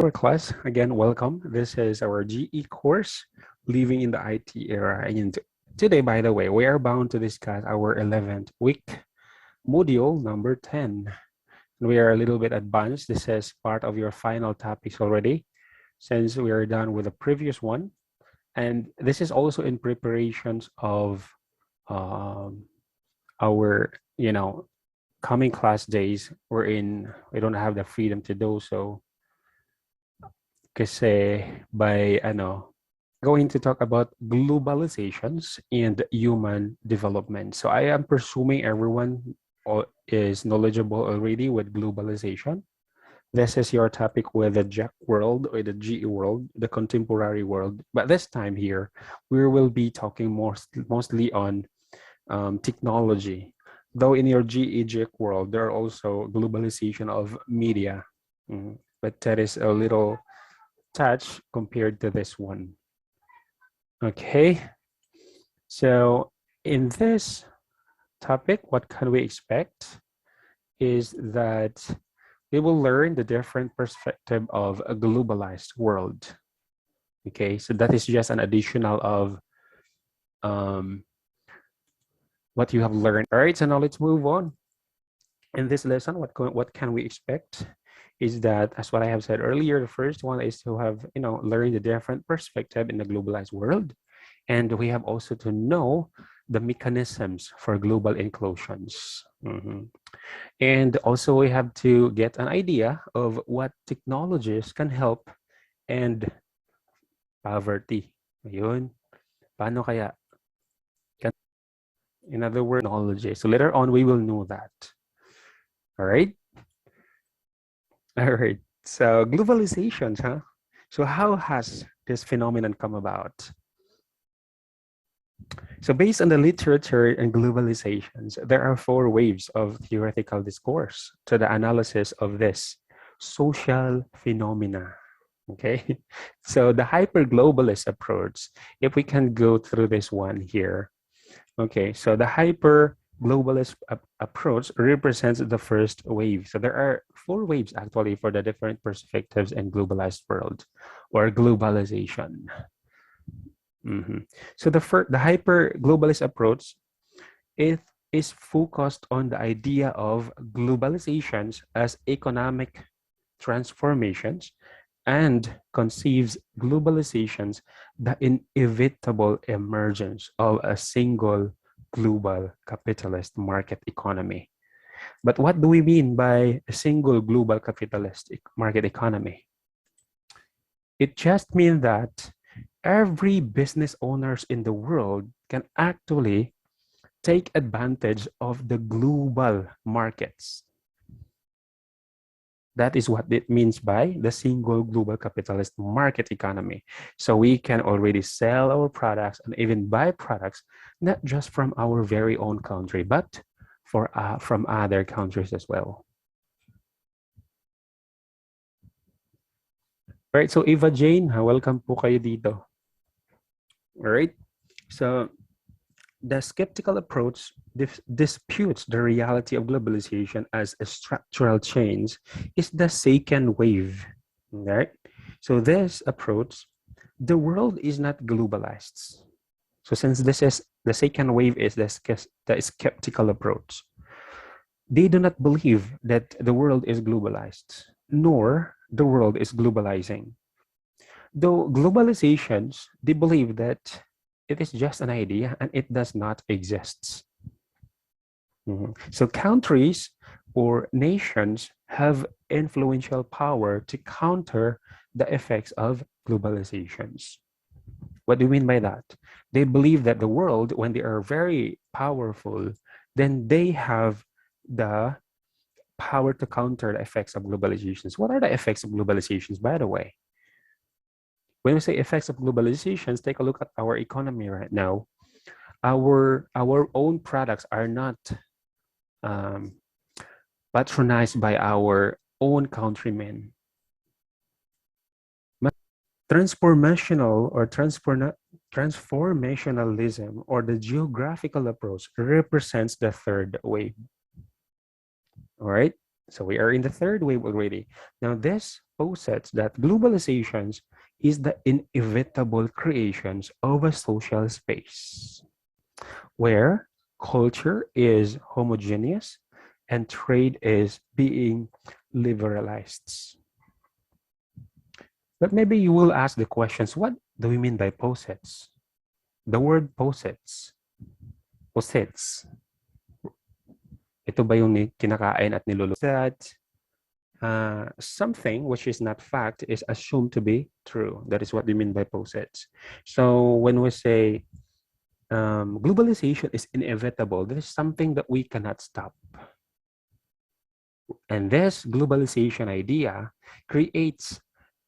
our class. Again, welcome. This is our GE course, Living in the IT Era. And today, by the way, we are bound to discuss our 11th week, module number 10. We are a little bit advanced. This is part of your final topics already, since we are done with the previous one. And this is also in preparations of our, coming class days wherein we don't have the freedom to do so. Kasi going to talk about globalizations and human development. So I am presuming everyone is knowledgeable already with globalization. This is your topic with the Jack world or the GE world, the contemporary world. But this time here, we will be talking mostly on technology. Though in your GE Jack world, there are also globalization of media. But that is a little touch compared to this one. Okay, so in this topic, what can we expect is that we will learn the different perspective of a globalized world. Okay, so that is just an additional of what you have learned. All right, so now let's move on. In this lesson, what can we expect is that, as what I have said earlier, the first one is to have, learn the different perspective in the globalized world. And we have also to know the mechanisms for global inclusions. And also we have to get an idea of what technologies can help end poverty. Ayun. Paano kaya? In other words, technology. So later on, we will know that. All right? All right. So globalizations, huh? So how has this phenomenon come about? So based on the literature and globalizations, there are 4 waves of theoretical discourse to the analysis of this social phenomena. Okay, so the hyper-globalist approach, if we can go through this one here. Okay, so the hyper-globalist approach represents the first wave. So there are 4 waves actually for the different perspectives in globalized world or globalization. So the hyper-globalist approach is focused on the idea of globalizations as economic transformations and conceives globalizations the inevitable emergence of a single global capitalist market economy. But what do we mean by a single global capitalist market economy? It just means that every business owners in the world can actually take advantage of the global markets. That is what it means by the single global capitalist market economy. So we can already sell our products and even buy products, not just from our very own country, but from other countries as well. All right, so Eva Jane, welcome po kayo dito. All right, so the skeptical approach disputes the reality of globalization as a structural change is the second wave, right? So this approach, the world is not globalized. So since this is the second wave is the skeptical approach, they do not believe that the world is globalized, nor the world is globalizing. Though globalizations, they believe that it is just an idea and it does not exist. So countries or nations have influential power to counter the effects of globalizations. What do you mean by that? They believe that the world, when they are very powerful, then they have the power to counter the effects of globalizations. What are the effects of globalizations, by the way? When we say effects of globalizations, take a look at our economy right now. Our own products are not patronized by our own countrymen. Transformational or transformationalism or the geographical approach represents the third wave. All right. So we are in the third wave already. Now, this posits that globalization is the inevitable creations of a social space where culture is homogeneous and trade is being liberalized. But maybe you will ask the questions, what do we mean by posits? The word posits. Posits. Ito ba yung kinakain at niluluto? That something which is not fact is assumed to be true. That is what we mean by posits. So when we say globalization is inevitable, this is something that we cannot stop. And this globalization idea creates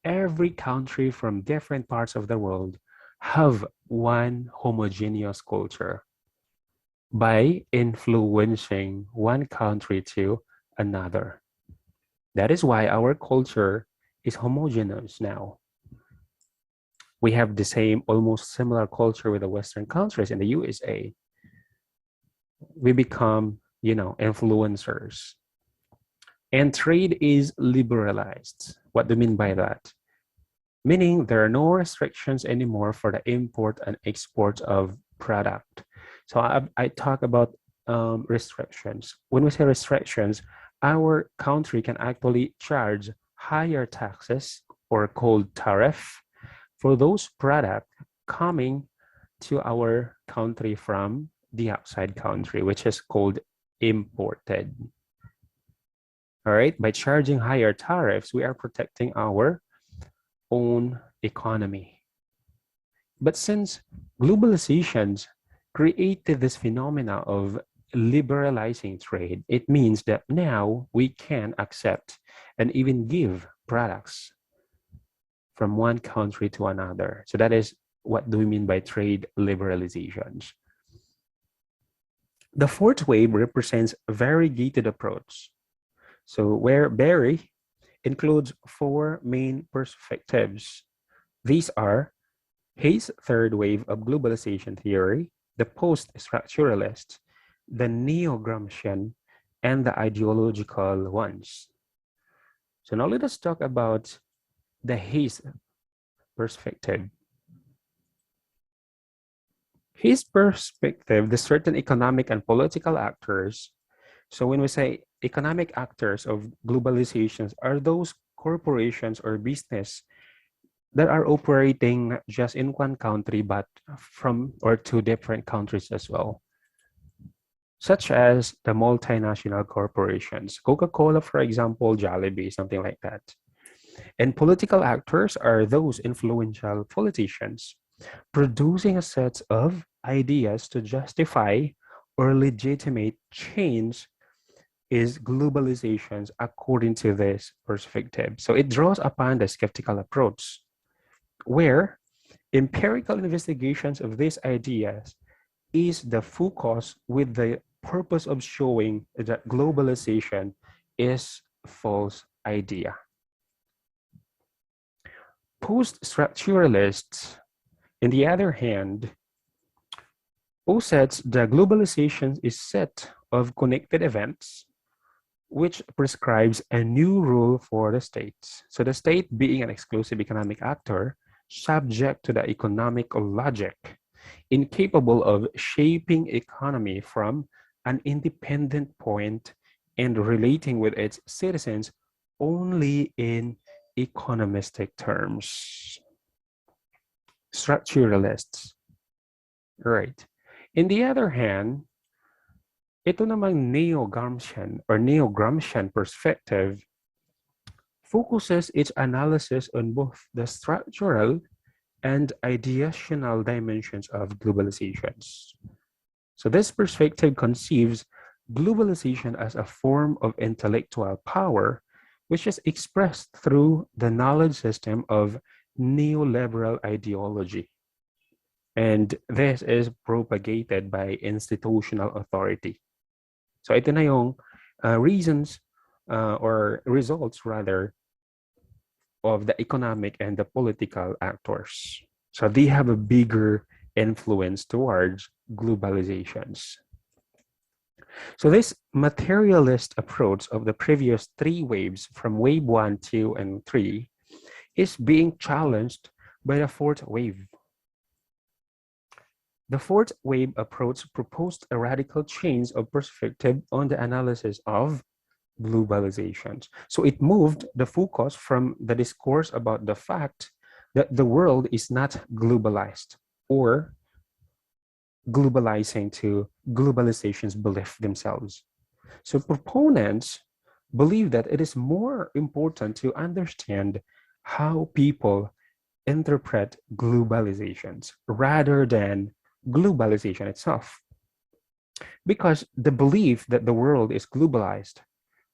every country from different parts of the world have one homogeneous culture by influencing one country to another. That is why our culture is homogeneous now. We have the same, almost similar culture with the Western countries in the USA. We become, influencers. And trade is liberalized. What do you mean by that? Meaning there are no restrictions anymore for the import and export of product. So I talk about restrictions. When we say restrictions, our country can actually charge higher taxes or called tariff for those products coming to our country from the outside country, which is called imported. All right, by charging higher tariffs, we are protecting our own economy. But since globalization created this phenomena of liberalizing trade, it means that now we can accept and even give products from one country to another. So that is what do we mean by trade liberalizations. The fourth wave represents a variegated approach. So where Barry includes four main perspectives. These are Hayes' third wave of globalization theory, the post-structuralist, the neo-Gramscian, and the ideological ones. So now let us talk about the Hayes perspective. His perspective, the certain economic and political actors. So when we say economic actors of globalizations are those corporations or business that are operating not just in one country, but from or two different countries as well, such as the multinational corporations, Coca-Cola, for example, Jollibee, something like that. And political actors are those influential politicians producing a set of ideas to justify or legitimate change is globalization according to this perspective. So it draws upon the skeptical approach, where empirical investigations of these ideas is the focus with the purpose of showing that globalization is a false idea. Post-structuralists, on the other hand, posits that globalization is a set of connected events which prescribes a new rule for the states. So the state being an exclusive economic actor, subject to the economic logic, incapable of shaping economy from an independent point and relating with its citizens only in economistic terms. Structuralists. Right. In the other hand, ito namang neo-Gramscian or neo-Gramscian perspective focuses its analysis on both the structural and ideational dimensions of globalizations. So this perspective conceives globalization as a form of intellectual power, which is expressed through the knowledge system of neoliberal ideology. And this is propagated by institutional authority. So ito na yung reasons or results rather of the economic and the political actors. So they have a bigger influence towards globalizations. So this materialist approach of the previous three waves from wave 1, 2, and 3 is being challenged by the fourth wave. The fourth wave approach proposed a radical change of perspective on the analysis of globalization. So it moved the focus from the discourse about the fact that the world is not globalized or globalizing to globalization's belief themselves. So proponents believe that it is more important to understand how people interpret globalizations rather than globalization itself. Because the belief that the world is globalized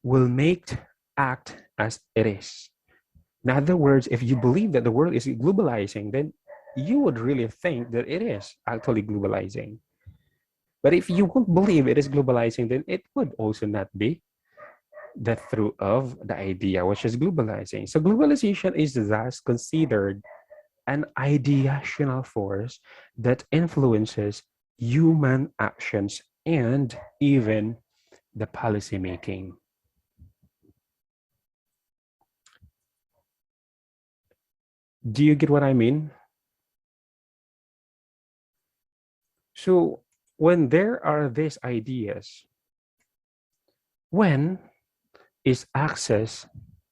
will make act as it is. In other words, if you believe that the world is globalizing, then you would really think that it is actually globalizing. But if you won't believe it is globalizing, then it would also not be the truth of the idea, which is globalizing. So globalization is thus considered an ideational force that influences human actions and even the policy making. Do you get what I mean? So when there are these ideas, when is access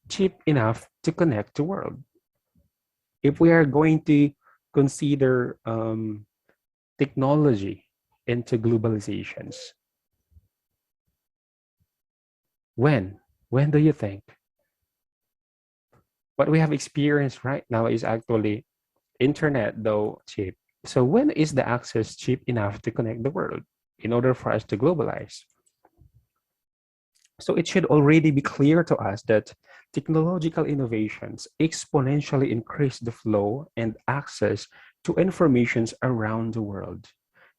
cheap enough to connect the world? If we are going to consider technology into globalizations, when? When do you think? What we have experienced right now is actually internet, though cheap. So when is the access cheap enough to connect the world in order for us to globalize? So it should already be clear to us that technological innovations exponentially increase the flow and access to informations around the world.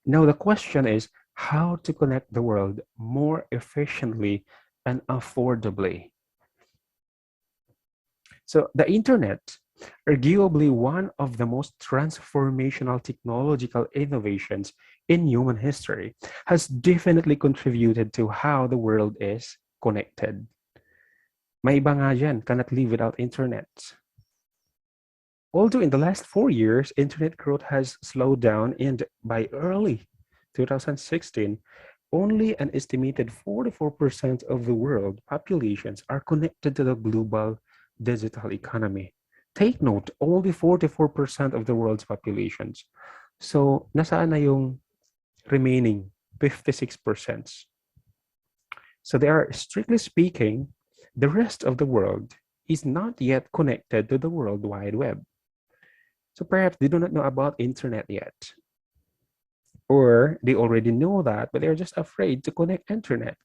Now the question is how to connect the world more efficiently and affordably. So the internet, arguably one of the most transformational technological innovations in human history, has definitely contributed to how the world is connected. May iba nga dyan, cannot live without internet. Although in the last 4 years, internet growth has slowed down, and by early 2016, only an estimated 44% of the world populations are connected to the global digital economy. Take note, only 44% of the world's populations. So, nasaan na yung remaining 56%? So they are, strictly speaking, the rest of the world is not yet connected to the World Wide Web. So perhaps they do not know about internet yet. Or they already know that, but they're just afraid to connect internet.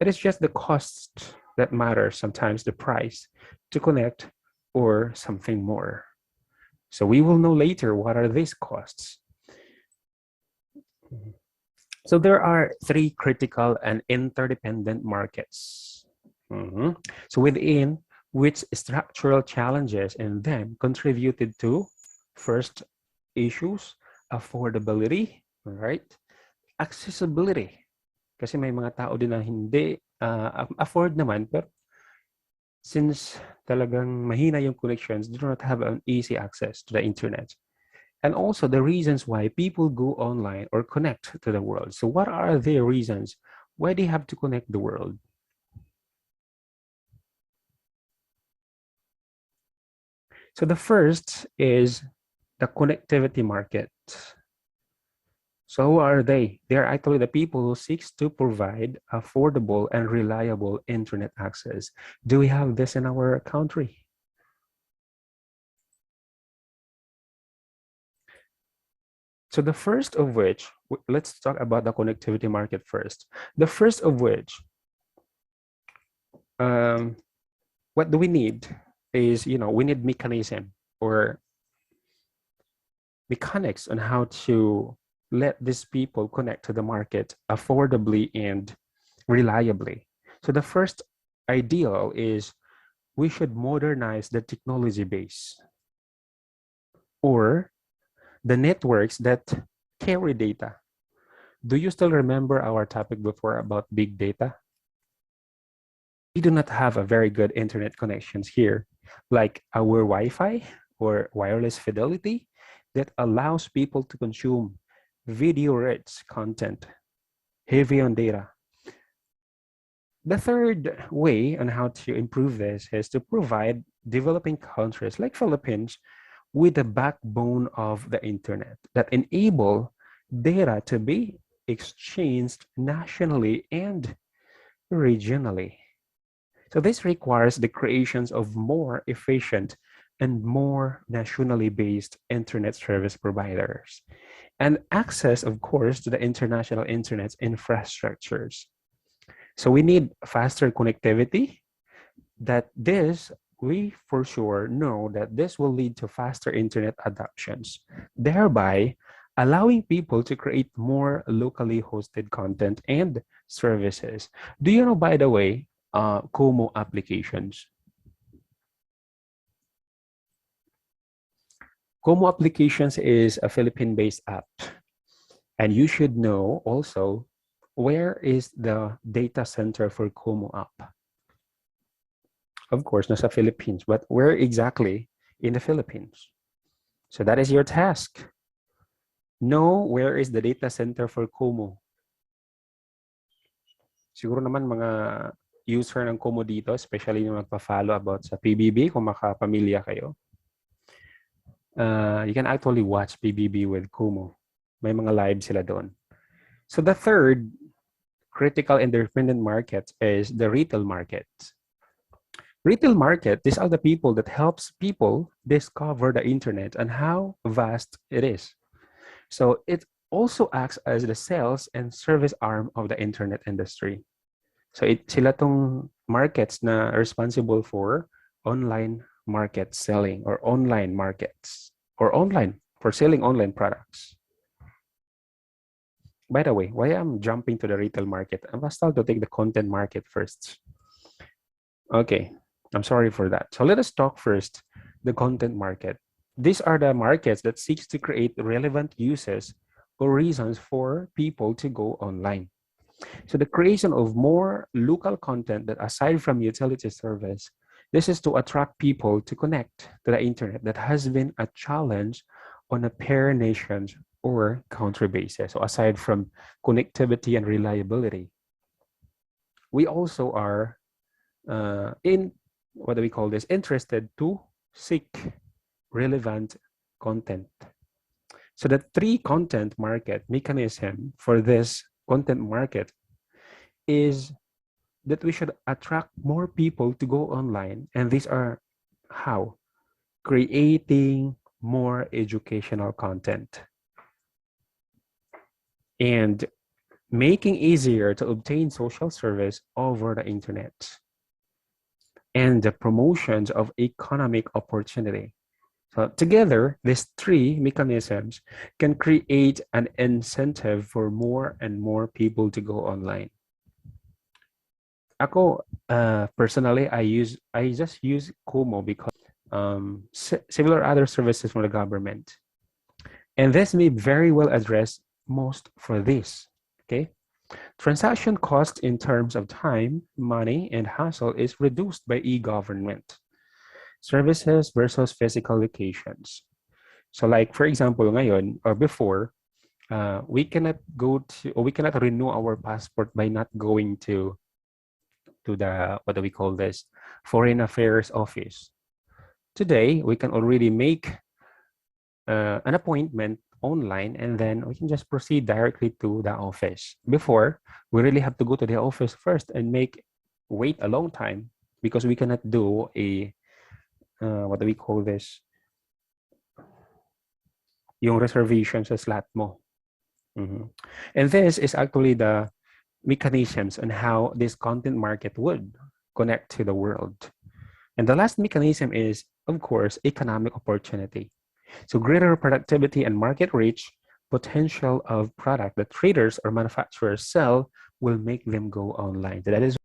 It is just the cost that matters, sometimes the price to connect or something more. So we will know later what are these costs. So there are three critical and interdependent markets. So within which structural challenges in them contributed to first issues, affordability, right? Accessibility. Kasi may mga tao din na hindi afford naman, pero since talagang mahina yung connections, they do not have an easy access to the internet. And also the reasons why people go online or connect to the world. So what are the reasons why they have to connect the world? So the first is the connectivity market. So who are they? They are actually the people who seeks to provide affordable and reliable internet access. Do we have this in our country? So the first of which, let's talk about the connectivity market first. The first of which, what do we need is, we need mechanism or mechanics on how to let these people connect to the market affordably and reliably. So the first ideal is we should modernize the technology base or the networks that carry data. Do you still remember our topic before about big data? We do not have a very good internet connections here, like our Wi-Fi or wireless fidelity that allows people to consume video-rich content, heavy on data. The third way on how to improve this is to provide developing countries like Philippines with the backbone of the internet that enable data to be exchanged nationally and regionally. So this requires the creations of more efficient and more nationally based internet service providers and access, of course, to the international internet infrastructures. So we need faster connectivity that this, we for sure know that this will lead to faster internet adoptions, thereby allowing people to create more locally hosted content and services. Do you know, by the way, Como applications? Como applications is a Philippine-based app. And you should know also, where is the data center for Como app? Of course, nasa Philippines, but where exactly in the Philippines? So that is your task. Know where is the data center for Como. Siguro naman mga user ng Como dito, especially yung magpa-follow about sa PBB, kung makapamilya kayo. You can actually watch PBB with Como. May mga live sila doon. So the third critical independent market is the retail market. Retail market, these are the people that helps people discover the internet and how vast it is. So it also acts as the sales and service arm of the internet industry. So sila tong markets na responsible for online market selling or online markets or online for selling online products. By the way, why I'm jumping to the retail market? I must start to take the content market first. Okay, I'm sorry for that. So let us talk first the content market. These are the markets that seeks to create relevant uses or reasons for people to go online. So the creation of more local content that aside from utility service, this is to attract people to connect to the internet that has been a challenge on a per nations or country basis. So aside from connectivity and reliability, we also are in what do we call this? Interested to seek relevant content. So the three content market mechanism for this content market is that we should attract more people to go online. And these are how? Creating more educational content and making easier to obtain social service over the internet and the promotions of economic opportunity. So together, these three mechanisms can create an incentive for more and more people to go online. Ako, personally, I just use Kumu because similar other services from the government. And this may very well address most for this, okay? Transaction cost in terms of time, money, and hassle is reduced by e-government. Services versus physical locations. So like, for example, ngayon or before, we cannot go to, or we cannot renew our passport by not going to the, what do we call this, Foreign Affairs Office. Today, we can already make an appointment online and then we can just proceed directly to the office. Before, we really have to go to the office first and wait a long time because we cannot do a, what do we call this, yung reservation sa slot mo. And this is actually the mechanisms on how this content market would connect to the world. And the last mechanism is, of course, economic opportunity. So greater productivity and market reach potential of product that traders or manufacturers sell will make them go online. So that is